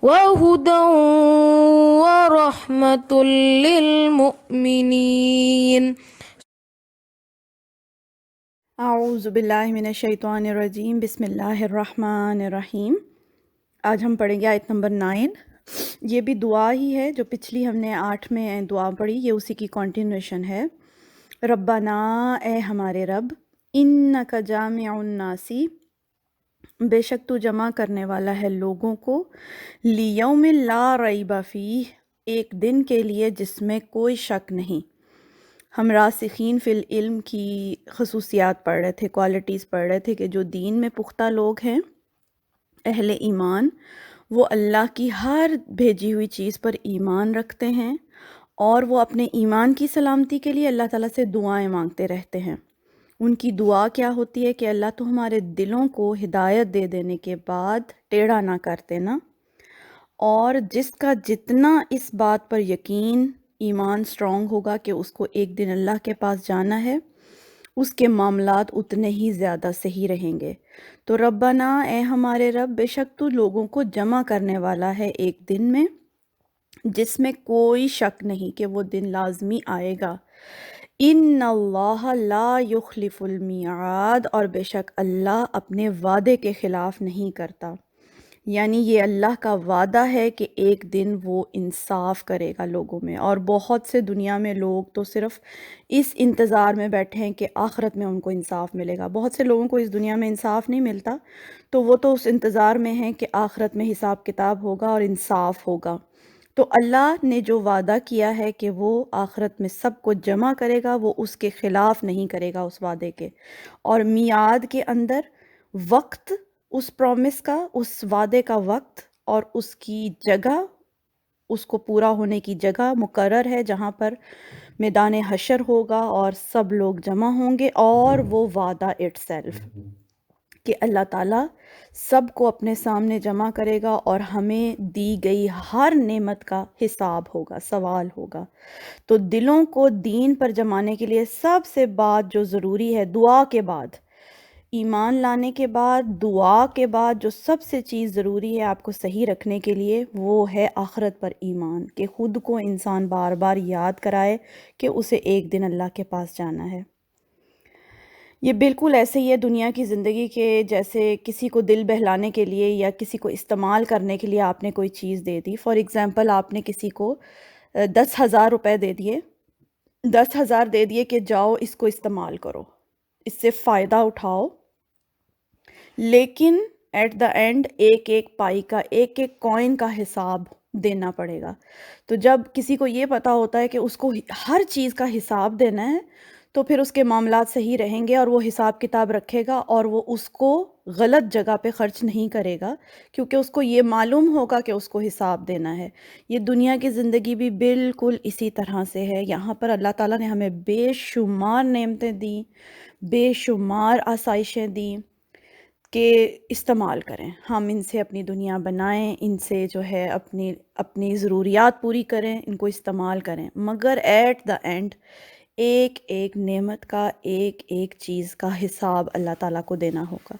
وهدى ورحمة للمؤمنين. اعوذ باللہ من الشیطان الرجیم، بسم اللہ الرحمن الرحیم۔ آج ہم پڑھیں گے آیت نمبر 9۔ یہ بھی دعا ہی ہے جو پچھلی ہم نے 8 میں دعا پڑھی، یہ اسی کی کنٹینویشن ہے۔ ربنا، اے ہمارے رب، انک جامع الناس، بے شک تو جمع کرنے والا ہے لوگوں کو، لیوم لا ریب فیہ، ایک دن کے لیے جس میں کوئی شک نہیں۔ ہم راسخین فی العلم کی خصوصیات پڑھ رہے تھے، کوالٹیز پڑھ رہے تھے کہ جو دین میں پختہ لوگ ہیں، اہل ایمان، وہ اللہ کی ہر بھیجی ہوئی چیز پر ایمان رکھتے ہیں، اور وہ اپنے ایمان کی سلامتی کے لیے اللہ تعالیٰ سے دعائیں مانگتے رہتے ہیں۔ ان کی دعا کیا ہوتی ہے کہ اللہ تو ہمارے دلوں کو ہدایت دے دینے کے بعد ٹیڑھا نہ کر دینا، اور جس کا جتنا اس بات پر یقین، ایمان سٹرونگ ہوگا کہ اس کو ایک دن اللہ کے پاس جانا ہے، اس کے معاملات اتنے ہی زیادہ صحیح رہیں گے۔ تو ربنا، اے ہمارے رب، بے شک تو لوگوں کو جمع کرنے والا ہے ایک دن میں جس میں کوئی شک نہیں کہ وہ دن لازمی آئے گا۔ ان اللہ لا یخلف المیعاد، اور بے شک اللہ اپنے وعدے کے خلاف نہیں کرتا، یعنی یہ اللہ کا وعدہ ہے کہ ایک دن وہ انصاف کرے گا لوگوں میں۔ اور بہت سے دنیا میں لوگ تو صرف اس انتظار میں بیٹھے ہیں کہ آخرت میں ان کو انصاف ملے گا۔ بہت سے لوگوں کو اس دنیا میں انصاف نہیں ملتا، تو وہ تو اس انتظار میں ہیں کہ آخرت میں حساب کتاب ہوگا اور انصاف ہوگا۔ تو اللہ نے جو وعدہ کیا ہے کہ وہ آخرت میں سب کو جمع کرے گا، وہ اس کے خلاف نہیں کرے گا اس وعدے کے۔ اور میعاد کے اندر وقت، اس پرومس کا، اس وعدے کا وقت اور اس کی جگہ، اس کو پورا ہونے کی جگہ مقرر ہے، جہاں پر میدان حشر ہوگا اور سب لوگ جمع ہوں گے، اور وہ وعدہ اٹ سیلف کہ اللہ تعالیٰ سب کو اپنے سامنے جمع کرے گا اور ہمیں دی گئی ہر نعمت کا حساب ہوگا، سوال ہوگا۔ تو دلوں کو دین پر جمانے کے لیے سب سے بات جو ضروری ہے، دعا کے بعد، ایمان لانے کے بعد، دعا کے بعد جو سب سے چیز ضروری ہے آپ کو صحیح رکھنے کے لیے، وہ ہے آخرت پر ایمان، کہ خود کو انسان بار بار یاد کرائے کہ اسے ایک دن اللہ کے پاس جانا ہے۔ یہ بالکل ایسے ہی ہے دنیا کی زندگی کے، جیسے کسی کو دل بہلانے کے لیے یا کسی کو استعمال کرنے کے لیے آپ نے کوئی چیز دے دی۔ فار ایگزامپل، آپ نے کسی کو 10,000 روپے دے دیے، 10,000 دے دیے کہ جاؤ اس کو استعمال کرو، اس سے فائدہ اٹھاؤ، لیکن ایٹ دا اینڈ ایک ایک پائی کا، ایک ایک کوئن کا حساب دینا پڑے گا۔ تو جب کسی کو یہ پتہ ہوتا ہے کہ اس کو ہر چیز کا حساب دینا ہے، تو پھر اس کے معاملات صحیح رہیں گے اور وہ حساب کتاب رکھے گا، اور وہ اس کو غلط جگہ پہ خرچ نہیں کرے گا، کیونکہ اس کو یہ معلوم ہوگا کہ اس کو حساب دینا ہے۔ یہ دنیا کی زندگی بھی بالکل اسی طرح سے ہے۔ یہاں پر اللہ تعالیٰ نے ہمیں بے شمار نعمتیں دیں، بے شمار آسائشیں دیں کہ استعمال کریں، ہم ان سے اپنی دنیا بنائیں، ان سے جو ہے اپنی ضروریات پوری کریں، ان کو استعمال کریں، مگر ایٹ دا اینڈ ایک ایک نعمت کا، ایک ایک چیز کا حساب اللہ تعالیٰ کو دینا ہوگا۔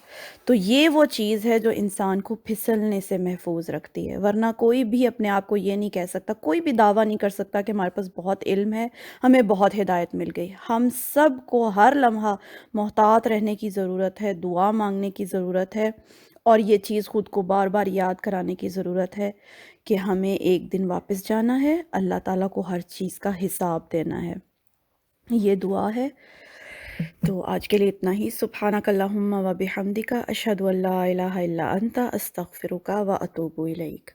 تو یہ وہ چیز ہے جو انسان کو پھسلنے سے محفوظ رکھتی ہے، ورنہ کوئی بھی اپنے آپ کو یہ نہیں کہہ سکتا، کوئی بھی دعویٰ نہیں کر سکتا کہ ہمارے پاس بہت علم ہے، ہمیں بہت ہدایت مل گئی۔ ہم سب کو ہر لمحہ محتاط رہنے کی ضرورت ہے، دعا مانگنے کی ضرورت ہے، اور یہ چیز خود کو بار بار یاد کرانے کی ضرورت ہے کہ ہمیں ایک دن واپس جانا ہے، اللہ تعالیٰ کو ہر چیز کا حساب دینا ہے۔ یہ دعا ہے۔ تو آج کے لیے اتنا ہی۔ سبحانک اللہم و بحمدک، اشہد ان لا الہ الا انت، استغفرک و اتوب الیک۔